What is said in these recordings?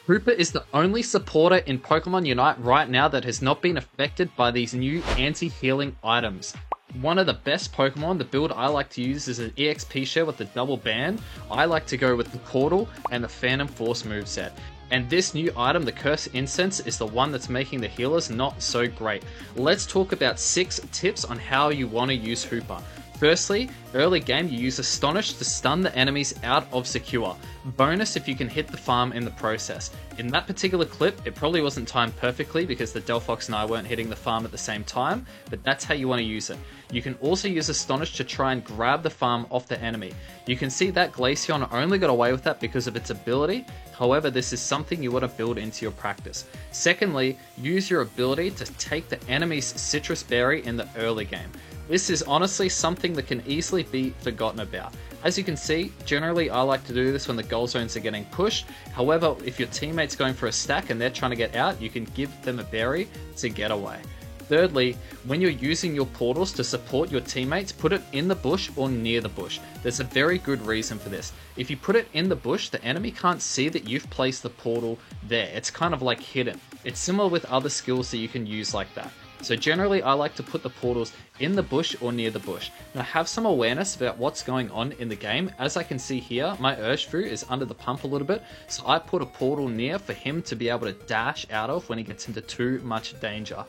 Hooper is the only supporter in Pokemon Unite right now that has not been affected by these new anti-healing items. One of the best Pokemon, the build I like to use is an EXP share with the double band. I like to go with the Portal and the Phantom Force moveset. And this new item, the Curse Incense, is the one that's making the healers not so great. Let's talk about 6 tips on how you want to use Hooper. Firstly, early game you use Astonish to stun the enemies out of Secure. Bonus if you can hit the farm in the process. In that particular clip, it probably wasn't timed perfectly because the Delphox and I weren't hitting the farm at the same time, but that's how you want to use it. You can also use Astonish to try and grab the farm off the enemy. You can see that Glaceon only got away with that because of its ability. However, this is something you want to build into your practice. Secondly, use your ability to take the enemy's Citrus Berry in the early game. This is honestly something that can easily be forgotten about. As you can see, generally I like to do this when the goal zones are getting pushed. However, if your teammate's going for a stack and they're trying to get out, you can give them a berry to get away. Thirdly, when you're using your portals to support your teammates, put it in the bush or near the bush. There's a very good reason for this. If you put it in the bush, the enemy can't see that you've placed the portal there. It's kind of like hidden. It's similar with other skills that you can use like that. So generally I like to put the portals in the bush or near the bush. Now have some awareness about what's going on in the game. As I can see here, my Urshifu is under the pump a little bit, so I put a portal near for him to be able to dash out of when he gets into too much danger.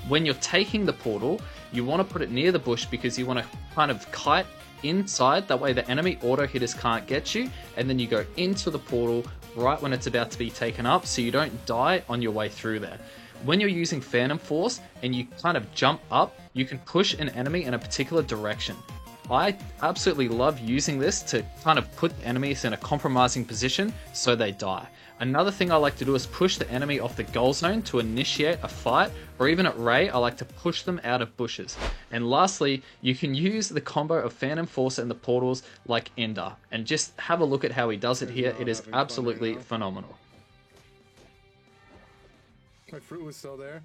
When you're taking the portal, you want to put it near the bush because you want to kind of kite inside, that way the enemy auto hitters can't get you, and then you go into the portal right when it's about to be taken up so you don't die on your way through there. When you're using Phantom Force and you kind of jump up, you can push an enemy in a particular direction. I absolutely love using this to kind of put enemies in a compromising position so they die. Another thing I like to do is push the enemy off the goal zone to initiate a fight, or even at Ray, I like to push them out of bushes. And lastly, you can use the combo of Phantom Force and the portals like Ender, and just have a look at how he does it here. It is absolutely phenomenal. My fruit was still there.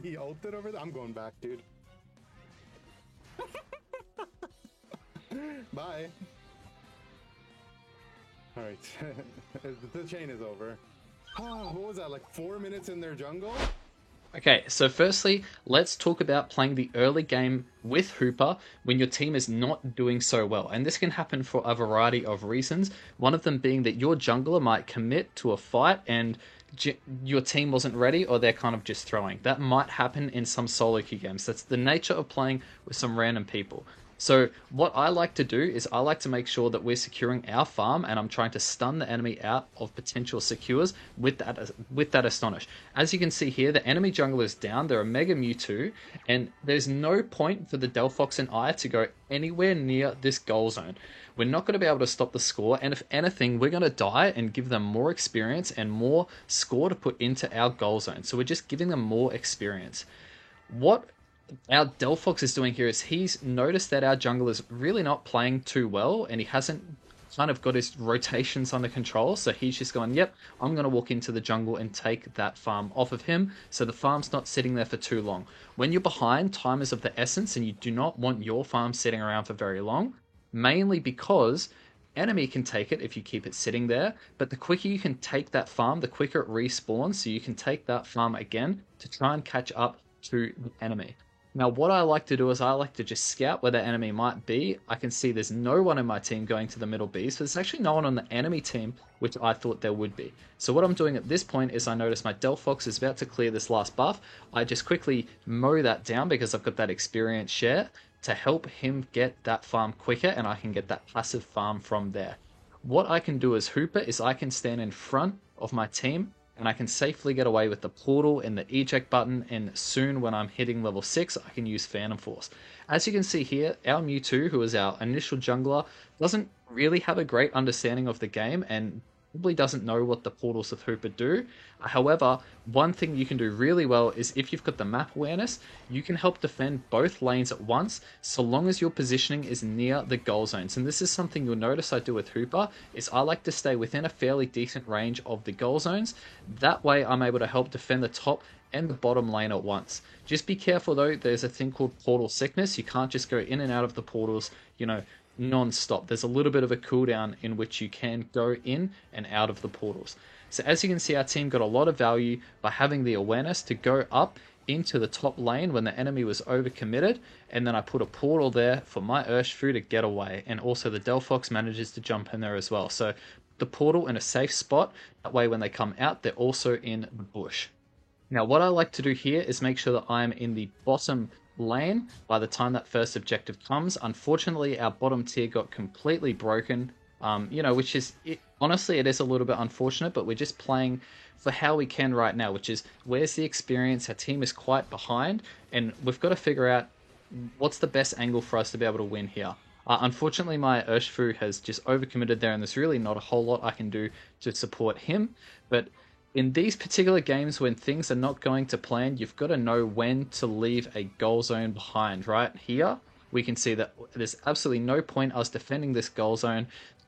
He ulted over there? I'm going back, dude. Bye. Alright. The chain is over. Oh, what was that, like 4 minutes in their jungle? Okay, so firstly, let's talk about playing the early game with Hooper when your team is not doing so well. And this can happen for a variety of reasons. One of them being that your jungler might commit to a fight and your team wasn't ready, or they're kind of just throwing. That might happen in some solo queue games. That's the nature of playing with some random people. So what I like to do is I like to make sure that we're securing our farm, and I'm trying to stun the enemy out of potential secures with that Astonish. As you can see here, the enemy jungler is down. They're a Mega Mewtwo, and there's no point for the Delphox and I to go anywhere near this goal zone. We're not going to be able to stop the score, and if anything, we're going to die and give them more experience and more score to put into our goal zone. So we're just giving them more experience. What our Delphox is doing here is he's noticed that our jungle is really not playing too well, and he hasn't kind of got his rotations under control, so he's just going, yep, I'm going to walk into the jungle and take that farm off of him, so the farm's not sitting there for too long. When you're behind, time is of the essence, and you do not want your farm sitting around for very long, mainly because enemy can take it if you keep it sitting there, but the quicker you can take that farm, the quicker it respawns, so you can take that farm again to try and catch up to the enemy. Now, what I like to do is I like to just scout where the enemy might be. I can see there's no one in my team going to the middle B, so there's actually no one on the enemy team, which I thought there would be. So what I'm doing at this point is I notice my Delphox is about to clear this last buff. I just quickly mow that down because I've got that experience share to help him get that farm quicker, and I can get that passive farm from there. What I can do as Hooper is I can stand in front of my team, and I can safely get away with the portal and the eject button, and soon when I'm hitting level 6, I can use Phantom Force. As you can see here, our Mewtwo, who is our initial jungler, doesn't really have a great understanding of the game, and probably doesn't know what the portals of Hooper do. However, one thing you can do really well is if you've got the map awareness, you can help defend both lanes at once, so long as your positioning is near the goal zones. And this is something you'll notice I do with Hooper, is I like to stay within a fairly decent range of the goal zones. That way I'm able to help defend the top and the bottom lane at once. Just be careful though, there's a thing called portal sickness. You can't just go in and out of the portals, non-stop. There's a little bit of a cooldown in which you can go in and out of the portals. So as you can see, our team got a lot of value by having the awareness to go up into the top lane when the enemy was overcommitted, and then I put a portal there for my Urshifu to get away, and also the Delphox manages to jump in there as well. So the portal in a safe spot, that way when they come out, they're also in the bush. Now what I like to do here is make sure that I'm in the bottom lane by the time that first objective comes. Unfortunately, our bottom tier got completely broken, which is, honestly, it is a little bit unfortunate, but we're just playing for how we can right now, which is, where's the experience? Our team is quite behind, and we've got to figure out what's the best angle for us to be able to win here. Unfortunately, my Urshifu has just overcommitted there, and there's really not a whole lot I can do to support him, but in these particular games, when things are not going to plan, you've got to know when to leave a goal zone behind. Right here, we can see that there's absolutely no point us defending this goal zone.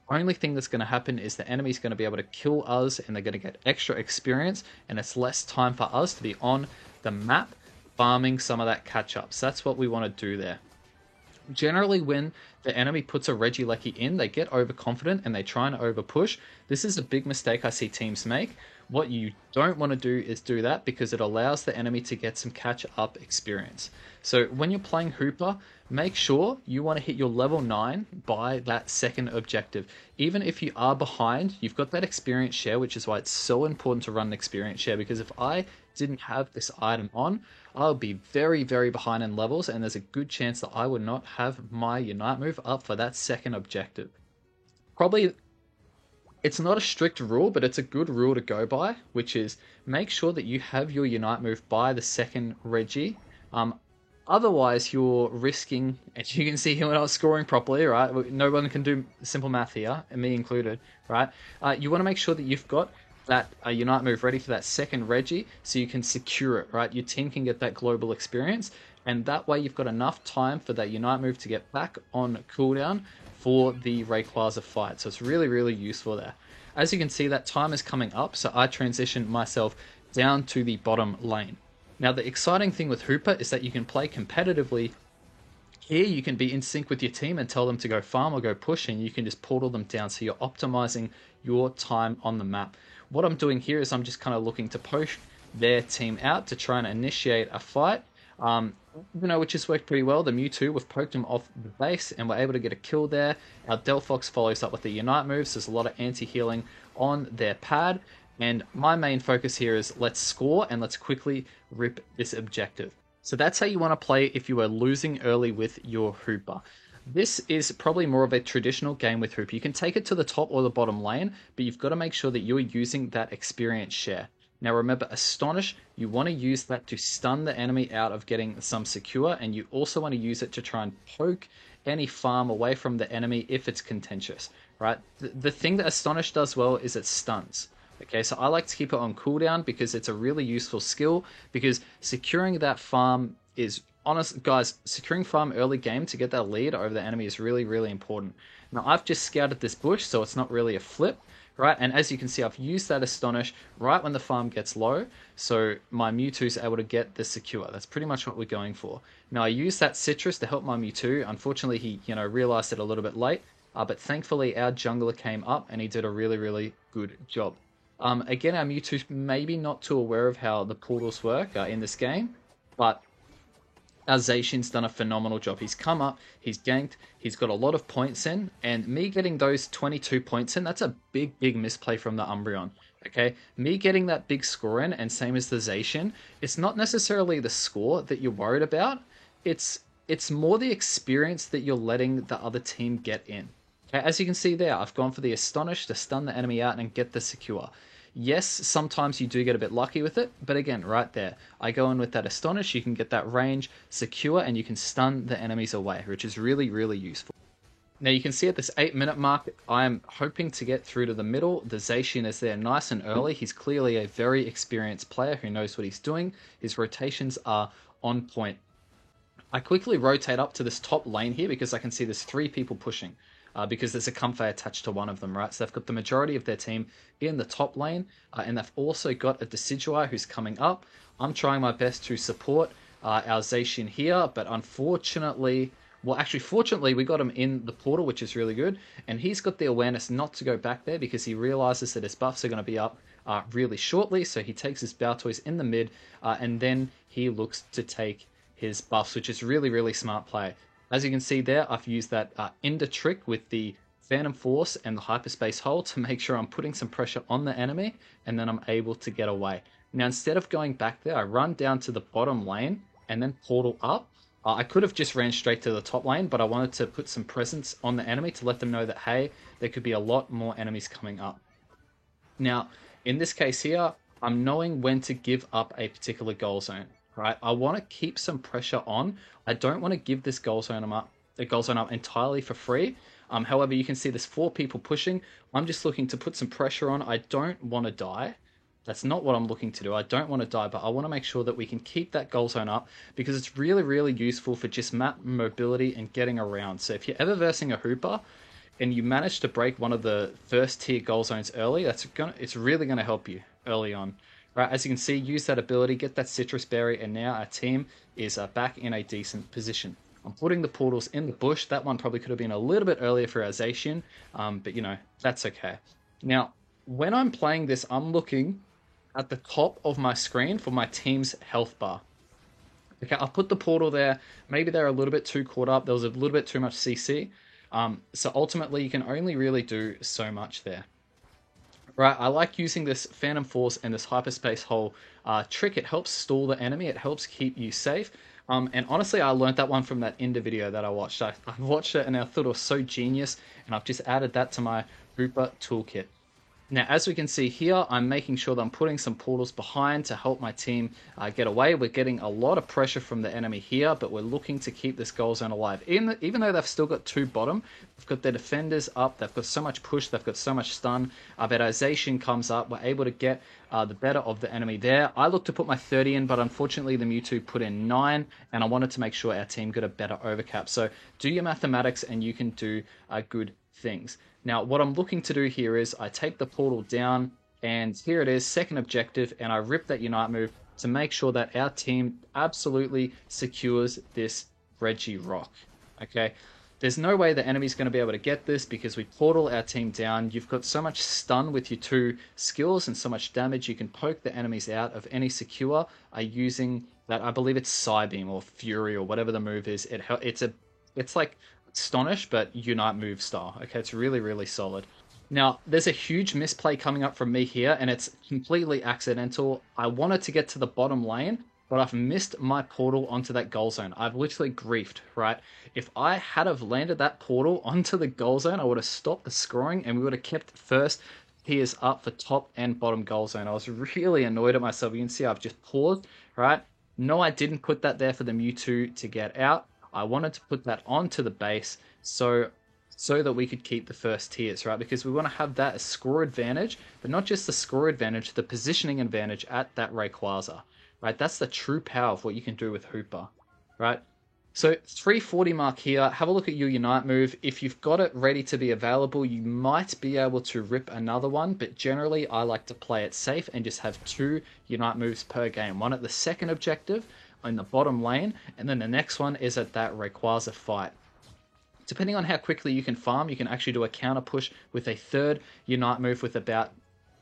The only thing that's going to happen is the enemy's going to be able to kill us, and they're going to get extra experience, and it's less time for us to be on the map farming some of that catch-up. So that's what we want to do there. Generally, when the enemy puts a Regieleki in, they get overconfident and they try and overpush. This is a big mistake I see teams make. What you don't want to do is do that, because it allows the enemy to get some catch-up experience. So when you're playing Hooper, make sure you want to hit your level 9 by that second objective. Even if you are behind, you've got that experience share, which is why it's so important to run an experience share, because if I didn't have this item on, I'll be very, very behind in levels, and there's a good chance that I would not have my Unite move up for that second objective. Probably, it's not a strict rule, but it's a good rule to go by, which is make sure that you have your Unite move by the second Regi. Otherwise, you're risking, as you can see here, we're not scoring properly, right? No one can do simple math here, and me included, right? You want to make sure that you've got that Unite move ready for that second Regi, so you can secure it, right? Your team can get that global experience, and that way you've got enough time for that Unite move to get back on cooldown for the Rayquaza fight. So it's really, really useful there. As you can see, that time is coming up, so I transitioned myself down to the bottom lane. Now, the exciting thing with Hooper is that you can play competitively. Here, you can be in sync with your team and tell them to go farm or go push, and you can just portal them down, so you're optimizing your time on the map. What I'm doing here is I'm just kind of looking to push their team out to try and initiate a fight, which has worked pretty well. The Mewtwo, we've poked him off the base, and we're able to get a kill there. Our Delphox follows up with the Unite moves. There's a lot of anti-healing on their pad, and my main focus here is let's score and let's quickly rip this objective. So that's how you want to play if you are losing early with your Hooper. This is probably more of a traditional game with Hooper. You can take it to the top or the bottom lane, but you've got to make sure that you're using that experience share. Now remember, Astonish, you want to use that to stun the enemy out of getting some secure, and you also want to use it to try and poke any farm away from the enemy if it's contentious, right? The thing that Astonish does well is it stuns. Okay, so I like to keep it on cooldown because it's a really useful skill, because securing that farm is, honest guys, securing farm early game to get that lead over the enemy is really, really important. Now I've just scouted this bush, so it's not really a flip, right? And as you can see, I've used that Astonish right when the farm gets low, so my Mewtwo's able to get the secure. That's pretty much what we're going for. Now I used that Citrus to help my Mewtwo. Unfortunately, he realized it a little bit late, but thankfully our jungler came up and he did a really, really good job. Again, our Mewtwo's maybe not too aware of how the portals work in this game, but our Zacian's done a phenomenal job. He's come up, he's ganked, he's got a lot of points in, and me getting those 22 points in, that's a big, big misplay from the Umbreon. Okay, me getting that big score in, and same as the Zacian, it's not necessarily the score that you're worried about, it's more the experience that you're letting the other team get in. Okay, as you can see there, I've gone for the Astonish to stun the enemy out and get the secure. Yes, sometimes you do get a bit lucky with it, but again, right there, I go in with that Astonish, you can get that range secure, and you can stun the enemies away, which is really, really useful. Now you can see at this 8-minute mark, I am hoping to get through to the middle. The Zacian is there nice and early. He's clearly a very experienced player who knows what he's doing. His rotations are on point. I quickly rotate up to this top lane here because I can see there's 3 people pushing. Because there's a Comfey attached to one of them, right? So they've got the majority of their team in the top lane, and they've also got a Decidueye who's coming up. I'm trying my best to support our Zacian here, but unfortunately, Well, actually, fortunately, we got him in the portal, which is really good. And he's got the awareness not to go back there because he realizes that his buffs are going to be up really shortly. So he takes his Baltoys in the mid, and then he looks to take his buffs, which is really, really smart play. As you can see there, I've used that Ender trick with the Phantom Force and the Hyperspace Hole to make sure I'm putting some pressure on the enemy, and then I'm able to get away. Now, instead of going back there, I run down to the bottom lane and then portal up. I could have just ran straight to the top lane, but I wanted to put some presence on the enemy to let them know that, hey, there could be a lot more enemies coming up. Now, in this case here, I'm knowing when to give up a particular goal zone, right? I want to keep some pressure on. I don't want to give this goal zone up entirely for free. However, you can see there's 4 people pushing. I'm just looking to put some pressure on. I don't want to die. That's not what I'm looking to do. I don't want to die, but I want to make sure that we can keep that goal zone up because it's really, really useful for just map mobility and getting around. So if you're ever versing a Hooper and you manage to break one of the first tier goal zones early, it's really going to help you early on. Right, as you can see, use that ability, get that Citrus Berry, and now our team is back in a decent position. I'm putting the portals in the bush. That one probably could have been a little bit earlier for our Zacian, but you know, that's okay. Now, when I'm playing this, I'm looking at the top of my screen for my team's health bar. Okay, I'll put the portal there. Maybe they're a little bit too caught up. There was a little bit too much CC. So ultimately, you can only really do so much there. Right, I like using this Phantom Force and this Hyperspace Hole trick. It helps stall the enemy. It helps keep you safe. And honestly, I learned that one from that Ender video that I watched. I watched it and I thought it was so genius, and I've just added that to my Hooper toolkit. Now, as we can see here, I'm making sure that I'm putting some portals behind to help my team get away. We're getting a lot of pressure from the enemy here, but we're looking to keep this goal zone alive. Even though they've still got 2 bottom, they've got their defenders up, they've got so much push, they've got so much stun. But as Zacian comes up, we're able to get the better of the enemy there. I looked to put my 30 in, but unfortunately the Mewtwo put in 9, and I wanted to make sure our team got a better overcap. So do your mathematics and you can do good things. Now, what I'm looking to do here is I take the portal down, and here it is, second objective, and I rip that Unite move to make sure that our team absolutely secures this Regirock. Okay, there's no way the enemy's going to be able to get this because we portal our team down. You've got so much stun with your 2 skills and so much damage. You can poke the enemies out of any secure using that. I believe it's Psybeam or Fury or whatever the move is. It's like Astonish, but Unite move style. Okay, it's really, really solid. Now, there's a huge misplay coming up from me here, and it's completely accidental. I wanted to get to the bottom lane, but I've missed my portal onto that goal zone. I've literally griefed, right? If I had have landed that portal onto the goal zone, I would have stopped the scoring, and we would have kept first tiers up for top and bottom goal zone. I was really annoyed at myself. You can see I've just paused, right? No, I didn't put that there for the Mewtwo to get out. I wanted to put that onto the base so that we could keep the first tiers, right? Because we want to have that as score advantage, but not just the score advantage, the positioning advantage at that Rayquaza, right? That's the true power of what you can do with Hooper, right? So 340 mark here, have a look at your Unite move. If you've got it ready to be available, you might be able to rip another one, but generally I like to play it safe and just have 2 Unite moves per game. One at the second objective, in the bottom lane, and then the next one is at that Rayquaza fight. Depending on how quickly you can farm, you can actually do a counter push with a 3rd Unite move with about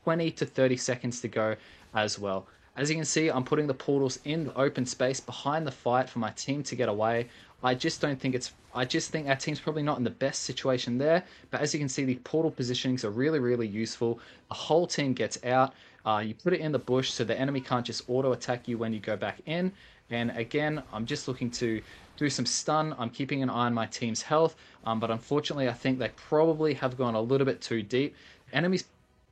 20 to 30 seconds to go as well. As you can see, I'm putting the portals in the open space behind the fight for my team to get away. I just think our team's probably not in the best situation there, but as you can see, the portal positionings are really, really useful. The whole team gets out. You put it in the bush so the enemy can't just auto attack you when you go back in. And again, I'm just looking to do some stun. I'm keeping an eye on my team's health, but unfortunately, I think they probably have gone a little bit too deep. Enemies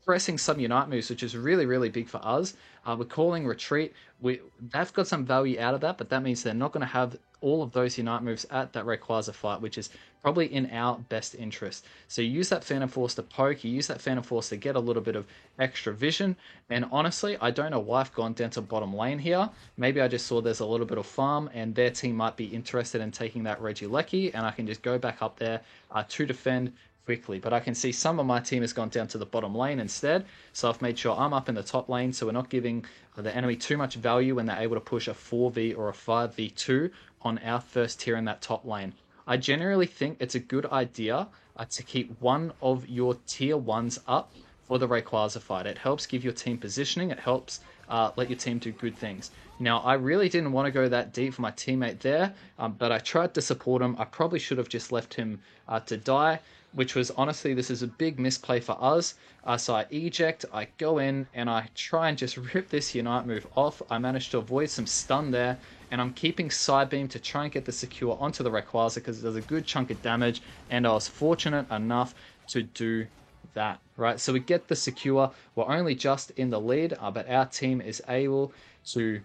pressing some Unite moves, which is really, really big for us. We're calling retreat. They've got some value out of that, but that means they're not going to have all of those Unite moves at that Rayquaza fight, which is probably in our best interest. So you use that Phantom Force to poke, you use that Phantom Force to get a little bit of extra vision, and honestly, I don't know why I've gone down to bottom lane here. Maybe I just saw there's a little bit of farm, and their team might be interested in taking that Regieleki, and I can just go back up there to defend quickly. But I can see some of my team has gone down to the bottom lane instead, so I've made sure I'm up in the top lane, so we're not giving the enemy too much value when they're able to push a 4v or a 5v2 on our first tier in that top lane. I generally think it's a good idea to keep one of your tier 1s up for the Rayquaza fight. It helps give your team positioning, it helps let your team do good things. Now, I really didn't want to go that deep for my teammate there, but I tried to support him. I probably should have just left him to die, which was honestly, this is a big misplay for us. So I eject, I go in, and I try and just rip this Unite move off. I managed to avoid some stun there, and I'm keeping Psybeam to try and get the secure onto the Rayquaza because it does a good chunk of damage, and I was fortunate enough to do that, right? So we get the secure. We're only just in the lead, but our team is able to...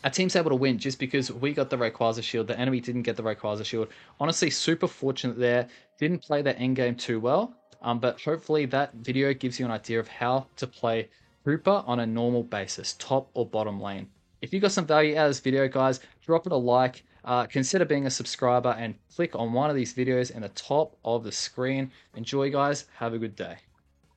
Our team's able to win just because we got the Rayquaza shield. The enemy didn't get the Rayquaza shield. Honestly, super fortunate there. Didn't play the endgame too well, but hopefully that video gives you an idea of how to play Hooper on a normal basis, top or bottom lane. If you got some value out of this video, guys, drop it a like. Consider being a subscriber and click on one of these videos in the top of the screen. Enjoy, guys. Have a good day.